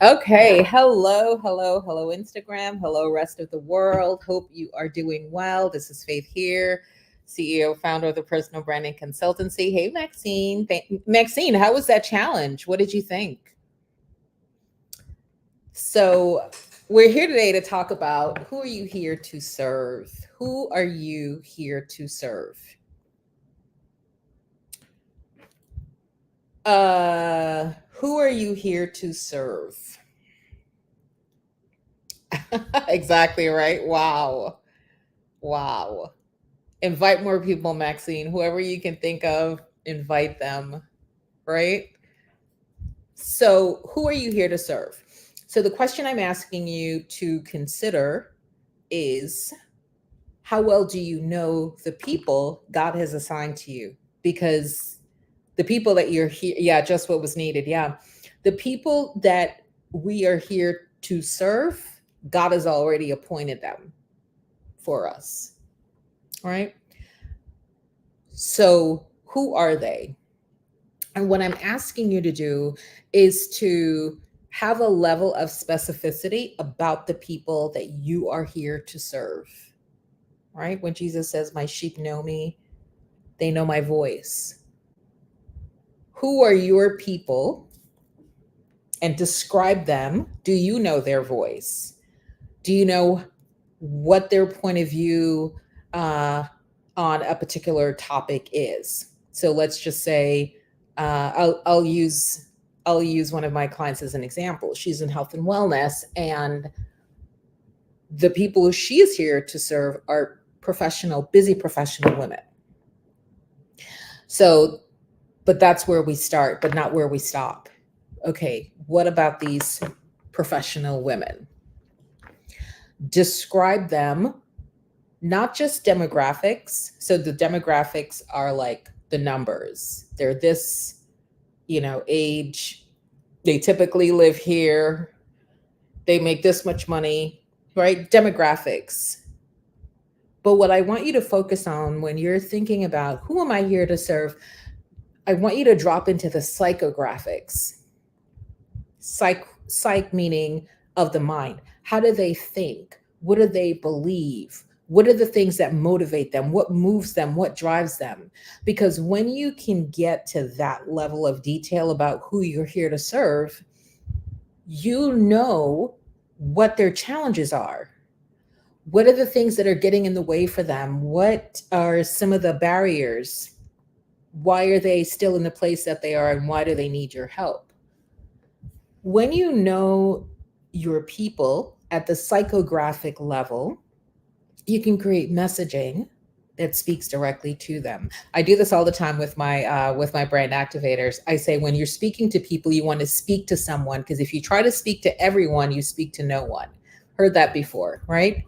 Okay, hello, Instagram. Hello, rest of the world. Hope you are doing well. This is Faith here, CEO, founder of the Personal Branding Consultancy. Hey, Maxine. Maxine, how was that challenge? What did you think? So, we're here today to talk about who are you here to serve? Who are you here to serve? Who are you here to serve? Exactly right. Wow. Wow. Invite more people, Maxine. Whoever you can think of, invite them, right? So, who are you here to serve? So, the question I'm asking you to consider is how well do you know the people God has assigned to you? Because the people that you're here, yeah, just what was needed. Yeah. The people that we are here to serve, God has already appointed them for us, right? So, who are they? And what I'm asking you to do is to have a level of specificity about the people that you are here to serve, right? When Jesus says, "My sheep know me, they know my voice." Who are your people and describe them? Do you know their voice? Do you know what their point of view uh, on a particular topic is? So let's just say I'll use one of my clients as an example. She's in health and wellness, and the people she is here to serve are professional, busy professional women. So, but that's where we start, but not where we stop. Okay, what about these professional women? Describe them, not just demographics. So the demographics are like the numbers. They're this, age. They typically live here. They make this much money, right? Demographics. But what I want you to focus on when you're thinking about who am I here to serve, I want you to drop into the psychographics. Psych meaning of the mind. How do they think? What do they believe? What are the things that motivate them? What moves them? What drives them? Because when you can get to that level of detail about who you're here to serve, you know what their challenges are. What are the things that are getting in the way for them? What are some of the barriers? Why are they still in the place that they are, and why do they need your help? When you know your people at the psychographic level, you can create messaging that speaks directly to them. I do this all the time with my brand activators. I say when you're speaking to people, you want to speak to someone, because if you try to speak to everyone, you speak to no one. Heard that before, right?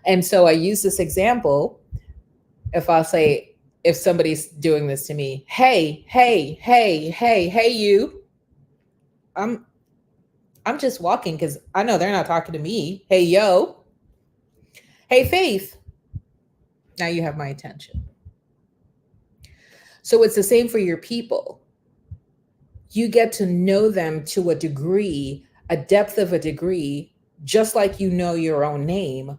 And so I use this example. If I say, if somebody's doing this to me, hey, you, I'm I'm just walking because I know they're not talking to me. Hey, yo. Hey, Faith. Now you have my attention. So it's the same for your people. You get to know them to a degree, a depth of a degree, just like you know your own name.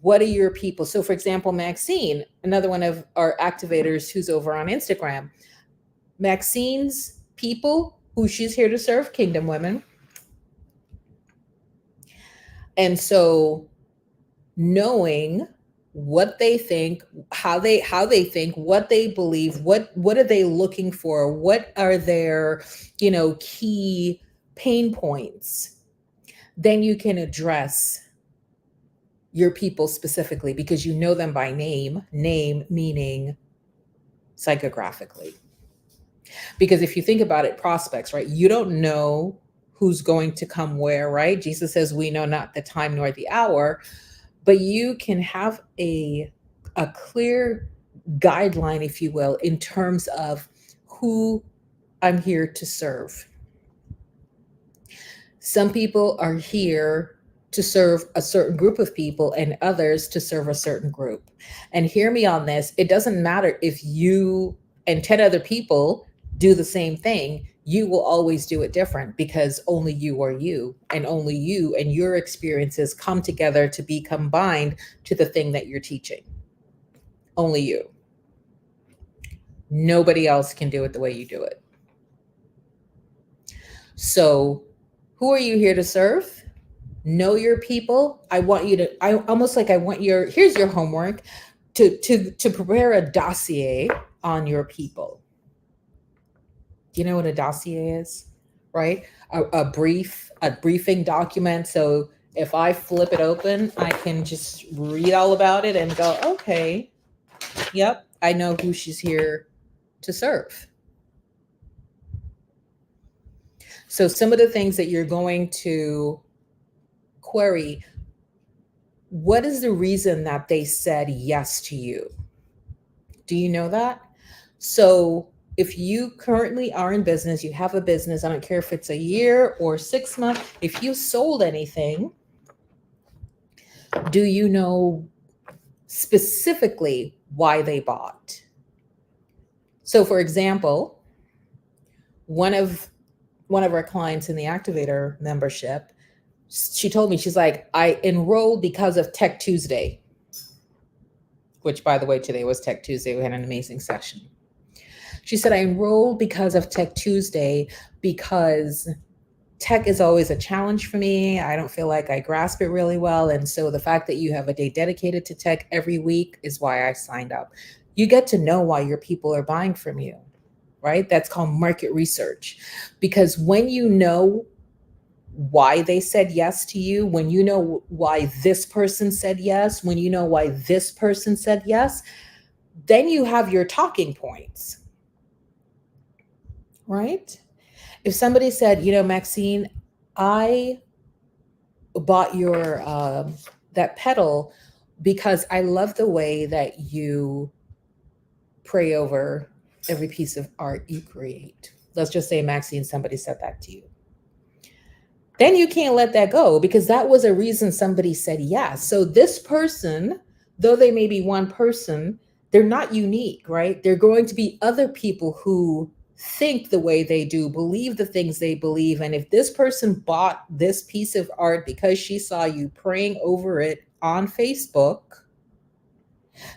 What are your people? So, for example, Maxine, another one of our activators who's over on Instagram, Maxine's people who she's here to serve, Kingdom Women. And so knowing what they think, how they think, what they believe, what are they looking for, what are their, key pain points, then you can address your people specifically because you know them by name meaning psychographically. Because if you think about it, prospects, right? You don't know who's going to come where, right? Jesus says we know not the time nor the hour, but you can have a clear guideline, if you will, in terms of who I'm here to serve. Some people are here to serve a certain group of people and others to serve a certain group. And hear me on this, it doesn't matter if you and 10 other people do the same thing, you will always do it different because only you are you, and only you and your experiences come together to be combined to the thing that you're teaching. Only you. Nobody else can do it the way you do it. So, who are you here to serve? Know your people. I want you to, I almost like I want your, here's your homework to prepare a dossier on your people. Do you know what a dossier is? Right? A briefing document. So if I flip it open, I can just read all about it and go, okay, yep, I know who she's here to serve. So some of the things that you're going to query, what is the reason that they said yes to you? Do you know that? So if you currently are in business, you have a business, I don't care if it's a year or 6 months, if you sold anything, do you know specifically why they bought? So for example, one of our clients in the activator membership, she told me, she's like, I enrolled because of Tech Tuesday, which by the way, today was Tech Tuesday. We had an amazing session. She said, I enrolled because of Tech Tuesday because tech is always a challenge for me. I don't feel like I grasp it really well. And so the fact that you have a day dedicated to tech every week is why I signed up. You get to know why your people are buying from you, right? That's called market research. Because when you know why they said yes to you, when you know why this person said yes, when you know why this person said yes, then you have your talking points, right? If somebody said, you know, Maxine, I bought your that pedal because I love the way that you pray over every piece of art you create. Let's just say, Maxine, somebody said that to you. Then you can't let that go because that was a reason somebody said yes. So this person, though they may be one person, they're not unique, right? They're going to be other people who think the way they do, believe the things they believe. And if this person bought this piece of art because she saw you praying over it on Facebook,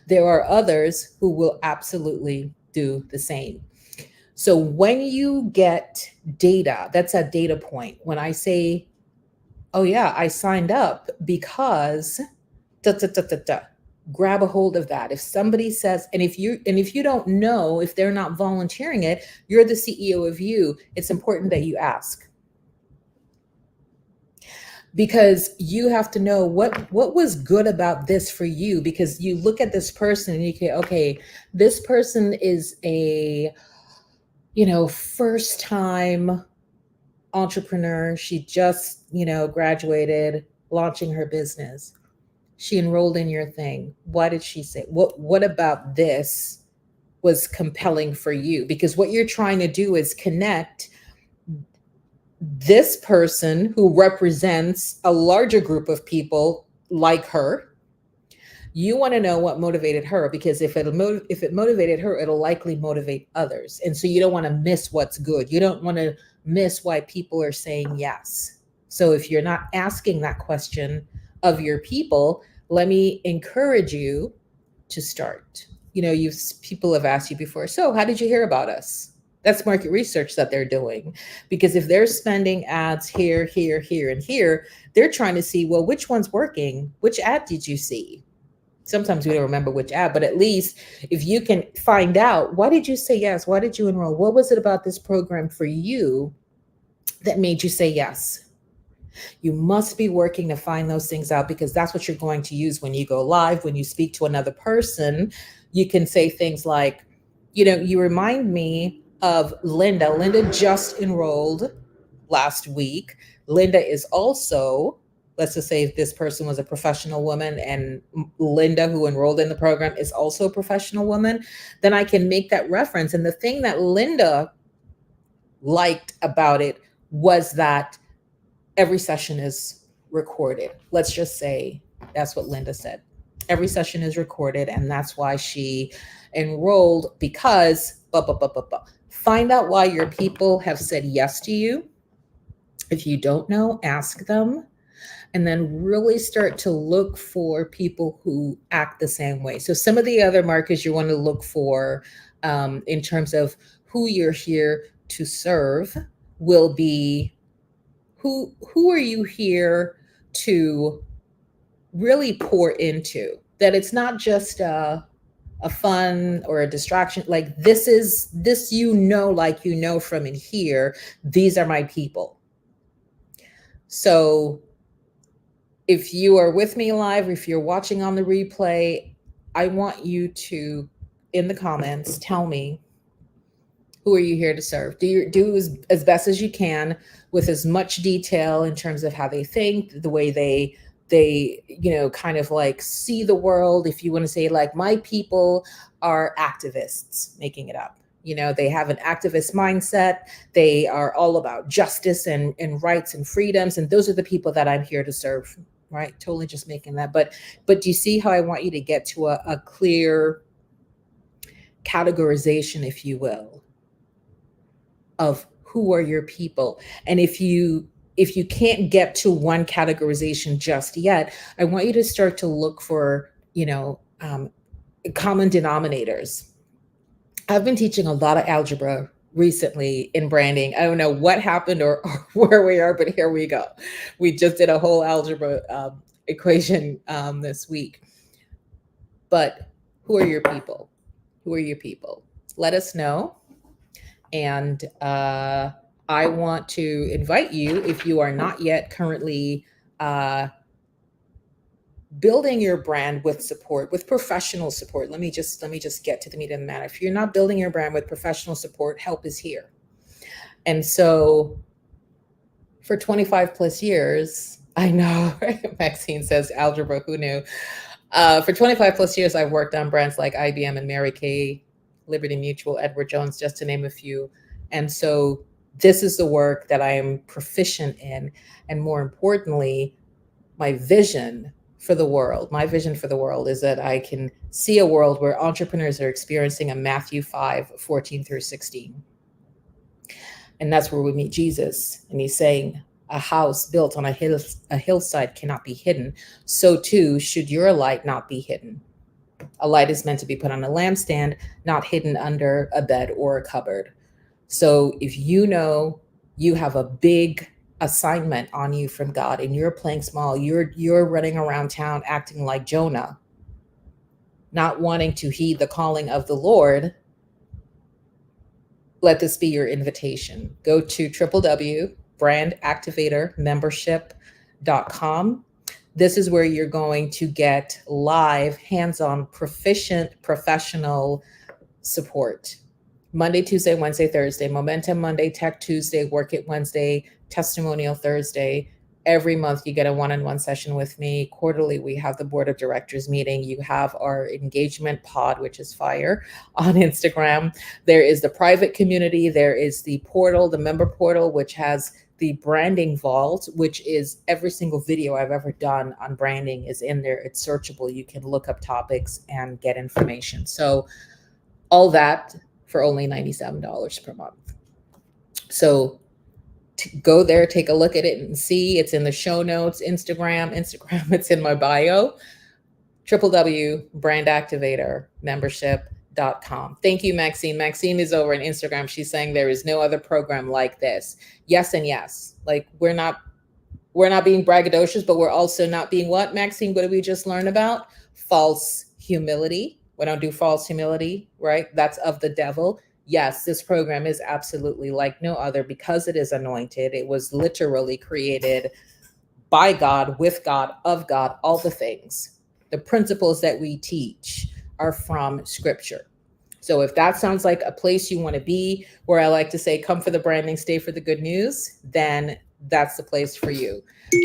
there are others who will absolutely do the same. So when you get data, that's a data point. When I say, oh yeah, I signed up because da, da, da, da, da, grab a hold of that. If somebody says, and if you don't know, if they're not volunteering it, you're the CEO of you, it's important that you ask. Because you have to know what was good about this for you, because you look at this person and you can, okay, this person is a, you know, first time entrepreneur. She just, you know, graduated, launching her business. She enrolled in your thing. Why did she say, what about this was compelling for you? Because what you're trying to do is connect this person who represents a larger group of people like her. You want to know what motivated her, because if it motivated her, it'll likely motivate others. And so you don't want to miss what's good. You don't want to miss why people are saying yes. So if you're not asking that question of your people, let me encourage you to start. You know, people have asked you before, so how did you hear about us? That's market research that they're doing. Because if they're spending ads here, here, here, and here, they're trying to see, well, which one's working? Which ad did you see? Sometimes we don't remember which ad, but at least if you can find out, why did you say yes? Why did you enroll? What was it about this program for you that made you say yes? You must be working to find those things out, because that's what you're going to use when you go live. When you speak to another person, you can say things like, you know, you remind me of Linda. Linda just enrolled last week. Linda is also, let's just say if this person was a professional woman and Linda, who enrolled in the program, is also a professional woman, then I can make that reference. And the thing that Linda liked about it was that every session is recorded. Let's just say that's what Linda said. Every session is recorded, and that's why she enrolled, because Find out why your people have said yes to you. If you don't know, ask them, and then really start to look for people who act the same way. So, some of the other markers you want to look for in terms of who you're here to serve will be who are you here to really pour into? That it's not just a fun or a distraction. Like this, like from in here, these are my people. So if you are with me live, or if you're watching on the replay, I want you to, in the comments, tell me, who are you here to serve? Do as best as you can with as much detail in terms of how they think, the way they kind of like see the world. If you want to say like, my people are activists, making it up. They have an activist mindset. They are all about justice and rights and freedoms. And those are the people that I'm here to serve, right? Totally just making that. But do you see how I want you to get to a clear categorization, if you will, of who are your people? And if you can't get to one categorization just yet, I want you to start to look for, common denominators. I've been teaching a lot of algebra recently in branding. I don't know what happened or where we are, but here we go. We just did a whole algebra equation this week. But who are your people? Who are your people? Let us know. And I want to invite you, if you are not yet currently building your brand with support, with professional support. Let me just get to the meat of the matter. If you're not building your brand with professional support, help is here. And so for 25 plus years, I know, Maxine says algebra, who knew? For 25 plus years, I've worked on brands like IBM and Mary Kay, Liberty Mutual, Edward Jones, just to name a few. And so this is the work that I am proficient in. And more importantly, my vision for the world is that I can see a world where entrepreneurs are experiencing a Matthew 5:14 through 16. And that's where we meet Jesus. And he's saying, a house built on a hillside cannot be hidden. So too should your light not be hidden. A light is meant to be put on a lampstand, not hidden under a bed or a cupboard. So if you know you have a big assignment on you from God and you're playing small, you're running around town acting like Jonah, not wanting to heed the calling of the Lord, let this be your invitation. Go to www.brandactivatormembership.com. This is where you're going to get live, hands-on, proficient, professional support. Monday, Tuesday, Wednesday, Thursday, Momentum Monday, Tech Tuesday, Work It Wednesday, Testimonial Thursday. Every month you get a one-on-one session with me. Quarterly, we have the board of directors meeting. You have our engagement pod, which is fire, on Instagram. There is the private community. There is the portal, the member portal, which has the branding vault, which is every single video I've ever done on branding is in there. It's searchable. You can look up topics and get information. So all that for only $97 per month. So go there, take a look at it and see. It's in the show notes. Instagram, it's in my bio. www.brandactivatormembership.com. Thank you, Maxine. Maxine is over on Instagram. She's saying there is no other program like this. Yes and yes. Like we're not being braggadocious, but we're also not being what, Maxine? What did we just learn about? False humility. We don't do false humility, right? That's of the devil. Yes, this program is absolutely like no other because it is anointed. It was literally created by God, with God, of God, all the things. The principles that we teach are from Scripture. So if that sounds like a place you want to be, where I like to say, come for the branding, stay for the good news, then that's the place for you.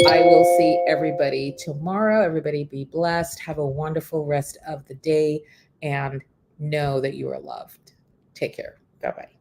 I will see everybody tomorrow. Everybody be blessed. Have a wonderful rest of the day and know that you are loved. Take care. Bye-bye.